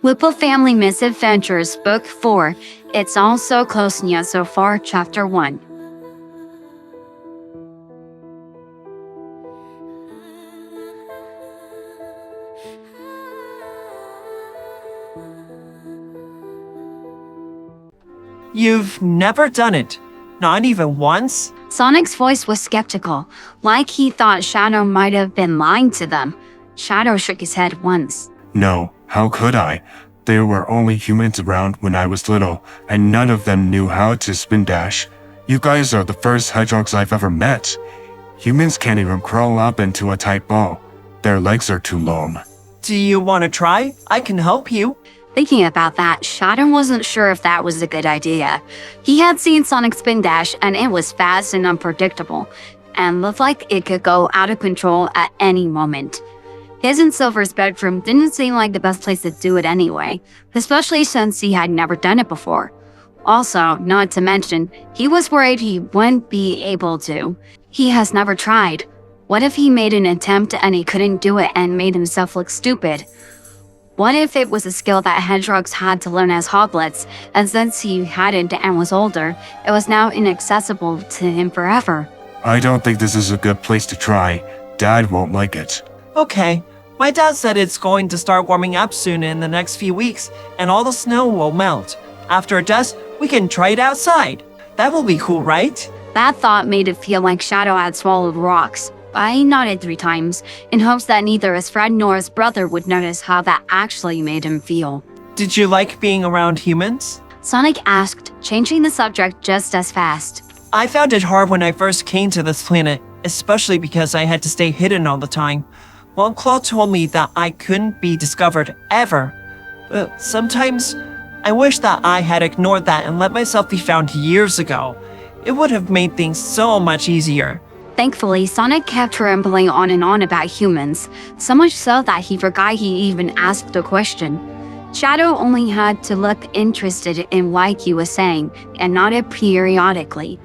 Whipple Family Misadventures, Book 4. It's All So Close and Yet So Far, Chapter 1. You've never done it? Not even once? Sonic's voice was skeptical, like he thought Shadow might have been lying to them. Shadow shook his head once. No, how could I? There were only humans around when I was little, and none of them knew how to spin dash. You guys are the first hedgehogs I've ever met. Humans can't even crawl up into a tight ball. Their legs are too long. Do you want to try? I can help you. Thinking about that, Shadow wasn't sure if that was a good idea. He had seen Sonic spin dash, and it was fast and unpredictable, and looked like it could go out of control at any moment. His and Silver's bedroom didn't seem like the best place to do it anyway, especially since he had never done it before. Also, not to mention, he was worried he wouldn't be able to. He has never tried. What if he made an attempt and he couldn't do it and made himself look stupid? What if it was a skill that hedgehogs had to learn as hoglets, and since he hadn't and was older, it was now inaccessible to him forever? I don't think this is a good place to try. Dad won't like it. Okay. My dad said it's going to start warming up soon in the next few weeks, and all the snow will melt. After it does, we can try it outside. That will be cool, right? That thought made it feel like Shadow had swallowed rocks. I nodded 3 times, in hopes that neither his friend nor his brother would notice how that actually made him feel. Did you like being around humans? Sonic asked, changing the subject just as fast. I found it hard when I first came to this planet, especially because I had to stay hidden all the time. One Claw told me that I couldn't be discovered ever. But sometimes, I wish that I had ignored that and let myself be found years ago. It would have made things so much easier. Thankfully, Sonic kept rambling on and on about humans, so much so that he forgot he even asked a question. Shadow only had to look interested in what he was saying, and nodded periodically.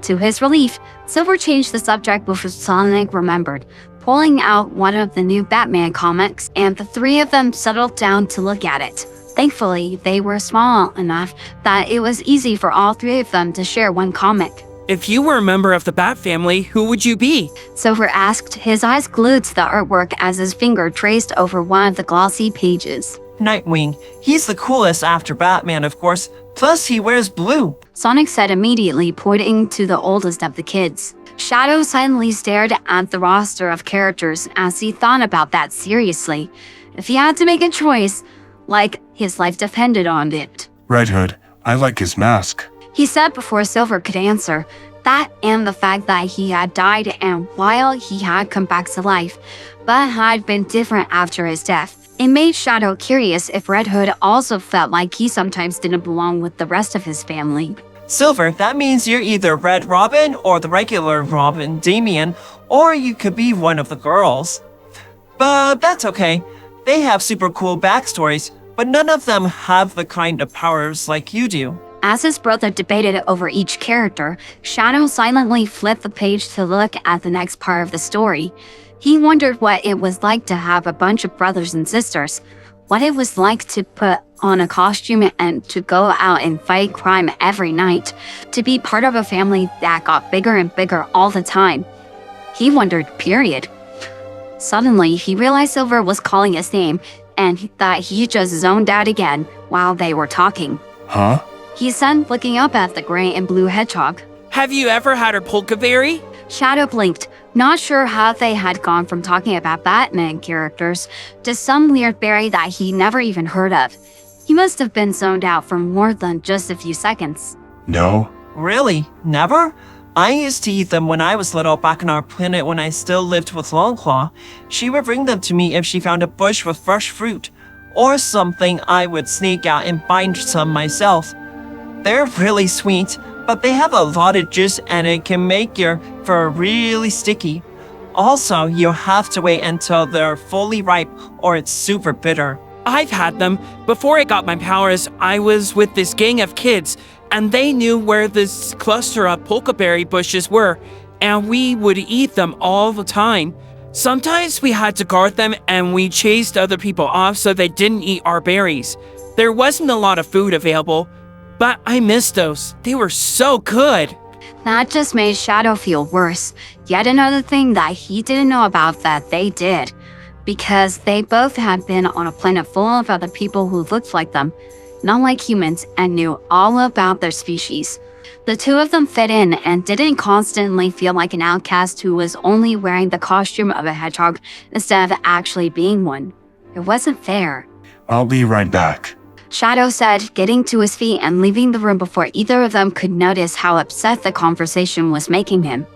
To his relief, Silver changed the subject before Sonic remembered, pulling out one of the new Batman comics, and the 3 of them settled down to look at it. Thankfully, they were small enough that it was easy for all 3 of them to share one comic. If you were a member of the Bat family, who would you be? Silver asked, his eyes glued to the artwork as his finger traced over one of the glossy pages. Nightwing. He's the coolest after Batman, of course. Plus, he wears blue. Sonic said immediately, pointing to the oldest of the kids. Shadow silently stared at the roster of characters as he thought about that seriously. If he had to make a choice, like his life depended on it. Red Hood, I like his mask. He said before Silver could answer. That and the fact that he had died and while he had come back to life, but had been different after his death. It made Shadow curious if Red Hood also felt like he sometimes didn't belong with the rest of his family. Silver, that means you're either Red Robin or the regular Robin, Damian, or you could be one of the girls. But that's okay. They have super cool backstories, but none of them have the kind of powers like you do. As his brother debated over each character, Shadow silently flipped the page to look at the next part of the story. He wondered what it was like to have a bunch of brothers and sisters, what it was like to put on a costume and to go out and fight crime every night, to be part of a family that got bigger and bigger all the time. He wondered, period. Suddenly, he realized Silver was calling his name, and that he just zoned out again while they were talking. Huh? He said, looking up at the gray and blue hedgehog. Have you ever had a polka berry? Shadow blinked, not sure how they had gone from talking about Batman characters to some weird berry that he never even heard of. He must have been zoned out for more than just a few seconds. No. Really? Never? I used to eat them when I was little back on our planet when I still lived with Longclaw. She would bring them to me if she found a bush with fresh fruit. Or something, I would sneak out and find some myself. They're really sweet, but they have a lot of juice and it can make your fur really sticky. Also, you have to wait until they're fully ripe or it's super bitter. I've had them. Before I got my powers, I was with this gang of kids, and they knew where this cluster of polka berry bushes were, and we would eat them all the time. Sometimes we had to guard them and we chased other people off so they didn't eat our berries. There wasn't a lot of food available, but I missed those. They were so good. That just made Shadow feel worse. Yet another thing that he didn't know about that they did. Because they both had been on a planet full of other people who looked like them, not like humans, and knew all about their species. The two of them fit in and didn't constantly feel like an outcast who was only wearing the costume of a hedgehog instead of actually being one. It wasn't fair. I'll be right back. Shadow said, getting to his feet and leaving the room before either of them could notice how upset the conversation was making him.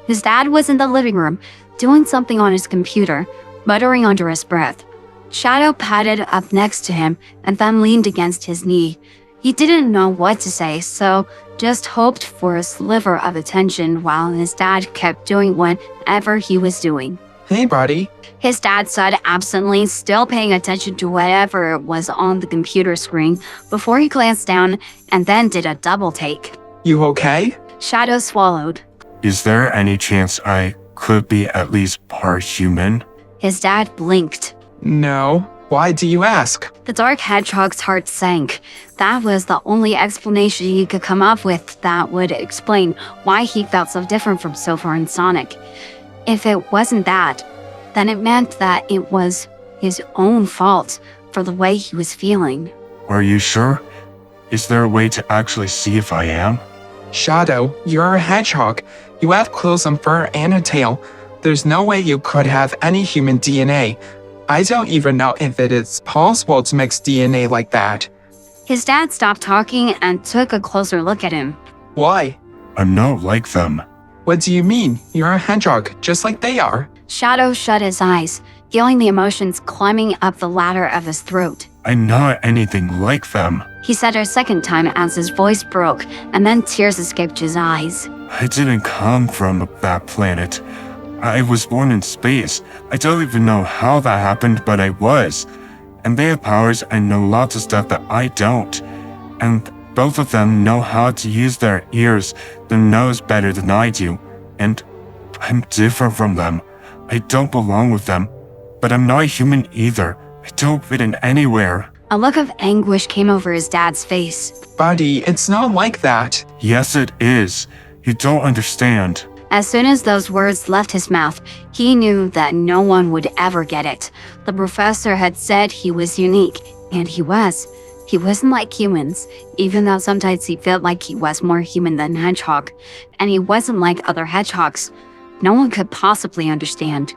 His dad was in the living room, doing something on his computer, muttering under his breath. Shadow padded up next to him and then leaned against his knee. He didn't know what to say, so just hoped for a sliver of attention while his dad kept doing whatever he was doing. Hey, buddy. His dad said absently, still paying attention to whatever was on the computer screen before he glanced down and then did a double take. You okay? Shadow swallowed. Is there any chance I could be at least part human? His dad blinked. No. Why do you ask? The dark hedgehog's heart sank. That was the only explanation he could come up with that would explain why he felt so different from Silver and Sonic. If it wasn't that, then it meant that it was his own fault for the way he was feeling. Are you sure? Is there a way to actually see if I am? Shadow, you're a hedgehog. You have clothes and fur and a tail. There's no way you could have any human DNA. I don't even know if it is possible to mix DNA like that. His dad stopped talking and took a closer look at him. Why? I'm not like them. What do you mean? You're a hedgehog, just like they are. Shadow shut his eyes, feeling the emotions climbing up the ladder of his throat. I'm not anything like them. He said a second time as his voice broke, and then tears escaped his eyes. I didn't come from that planet. I was born in space. I don't even know how that happened, but I was. And they have powers and know lots of stuff that I don't. And both of them know how to use their ears, their nose better than I do. And I'm different from them. I don't belong with them. But I'm not human either. I don't fit in anywhere. A look of anguish came over his dad's face. Buddy, it's not like that. Yes, it is. You don't understand. As soon as those words left his mouth, he knew that no one would ever get it. The professor had said he was unique, and he was. He wasn't like humans, even though sometimes he felt like he was more human than hedgehog. And he wasn't like other hedgehogs. No one could possibly understand.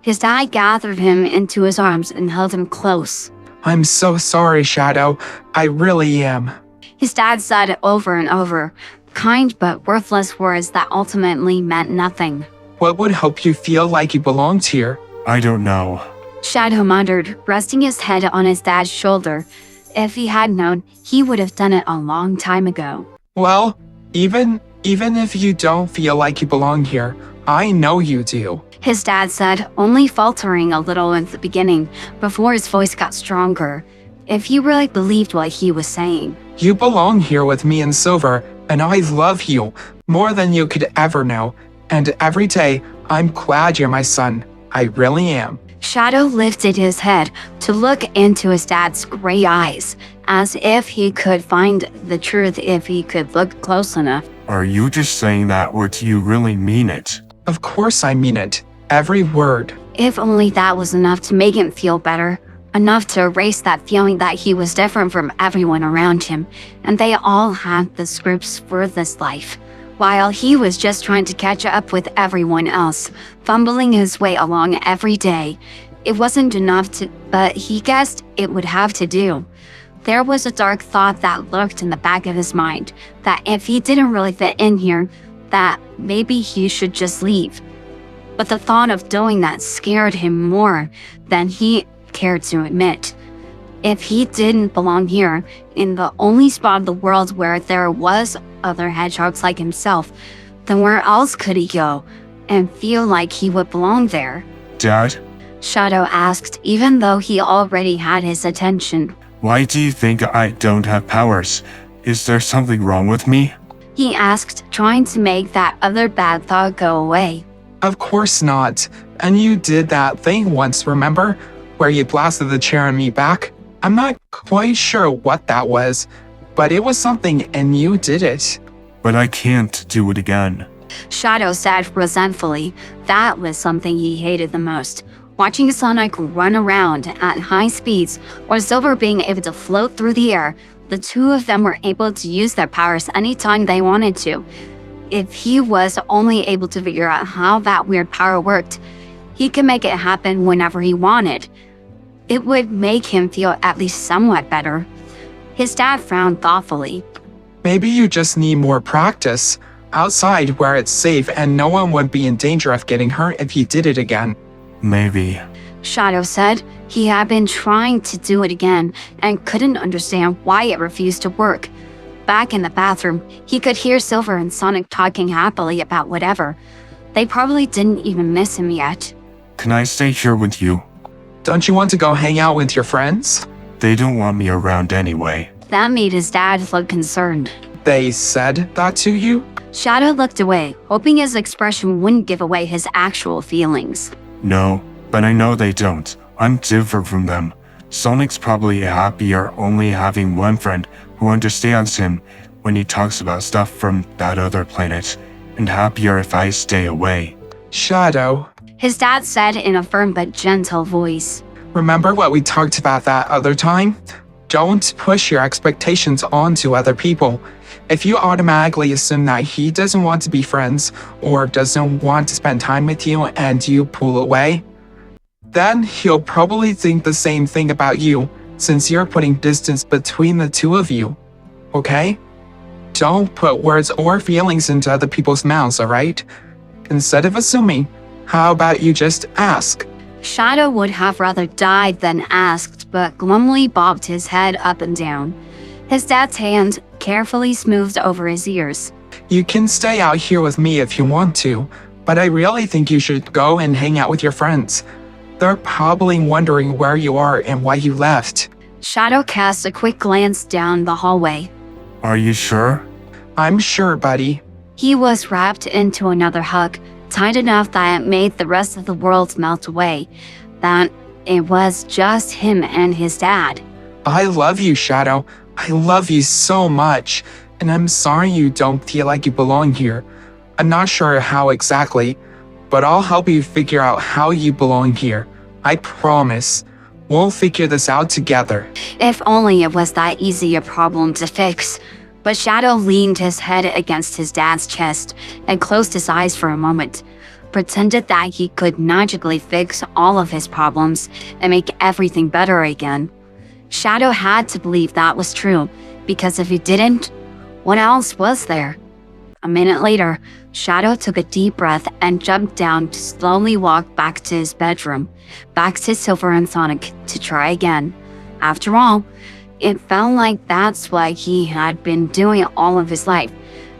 His dad gathered him into his arms and held him close. I'm so sorry, Shadow. I really am. His dad said it over and over. Kind but worthless words that ultimately meant nothing. What would help you feel like you belonged here? I don't know. Shadow muttered, resting his head on his dad's shoulder. If he had known, he would have done it a long time ago. Well, even if you don't feel like you belong here, I know you do. His dad said, only faltering a little in the beginning before his voice got stronger. If he really believed what he was saying. You belong here with me and Silver, and I love you more than you could ever know. And every day, I'm glad you're my son. I really am. Shadow lifted his head to look into his dad's gray eyes, as if he could find the truth if he could look close enough. Are you just saying that, or do you really mean it? Of course I mean it. Every word. If only that was enough to make him feel better. Enough to erase that feeling that he was different from everyone around him, and they all had the scripts for this life, while he was just trying to catch up with everyone else, fumbling his way along every day. It wasn't enough but he guessed it would have to do. There was a dark thought that lurked in the back of his mind, that if he didn't really fit in here, that maybe he should just leave. But the thought of doing that scared him more than he cared to admit. If he didn't belong here, in the only spot in the world where there was other hedgehogs like himself, then where else could he go and feel like he would belong there? Dad, Shadow asked, even though he already had his attention. why do you think I don't have powers? Is there something wrong with me? He asked, trying to make that other bad thought go away. Of course not. And you did that thing once, remember? Where you blasted the chair and me back? I'm not quite sure what that was, but it was something and you did it. But I can't do it again. Shadow said resentfully. That was something he hated the most. Watching Sonic run around at high speeds or Silver being able to float through the air, the two of them were able to use their powers anytime they wanted to. If he was only able to figure out how that weird power worked, he could make it happen whenever he wanted. It would make him feel at least somewhat better. His dad frowned thoughtfully. Maybe you just need more practice. Outside where it's safe and no one would be in danger of getting hurt if you did it again. Maybe. Shadow said he had been trying to do it again and couldn't understand why it refused to work. Back in the bathroom, he could hear Silver and Sonic talking happily about whatever. They probably didn't even miss him yet. Can I stay here with you? Don't you want to go hang out with your friends? They don't want me around anyway. That made his dad look concerned. They said that to you? Shadow looked away, hoping his expression wouldn't give away his actual feelings. No, but I know they don't. I'm different from them. Sonic's probably happier only having one friend who understands him when he talks about stuff from that other planet, and happier if I stay away. Shadow, His dad said in a firm but gentle voice. remember what we talked about that other time? Don't push your expectations onto other people. If you automatically assume that he doesn't want to be friends or doesn't want to spend time with you and you pull away, then he'll probably think the same thing about you since you're putting distance between the two of you. Okay? Don't put words or feelings into other people's mouths, alright? Instead of assuming, how about you just ask? Shadow would have rather died than asked, but glumly bobbed his head up and down. His dad's hand carefully smoothed over his ears. You can stay out here with me if you want to, but I really think you should go and hang out with your friends. They're probably wondering where you are and why you left. Shadow cast a quick glance down the hallway. Are you sure? I'm sure, buddy. He was wrapped into another hug, tight enough that it made the rest of the world melt away. That it was just him and his dad. I love you, Shadow. I love you so much, and I'm sorry you don't feel like you belong here. I'm not sure how exactly, but I'll help you figure out how you belong here. I promise. We'll figure this out together. If only it was that easy a problem to fix. But Shadow leaned his head against his dad's chest and closed his eyes for a moment, pretended that he could magically fix all of his problems and make everything better again. Shadow had to believe that was true, because if he didn't, what else was there? A minute later, Shadow took a deep breath and jumped down to slowly walk back to his bedroom, back to Silver and Sonic to try again. After all, it felt like that's what he had been doing all of his life,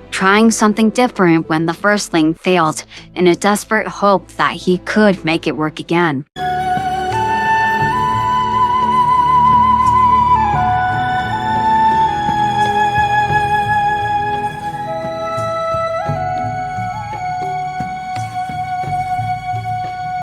trying something different when the first thing failed in a desperate hope that he could make it work again.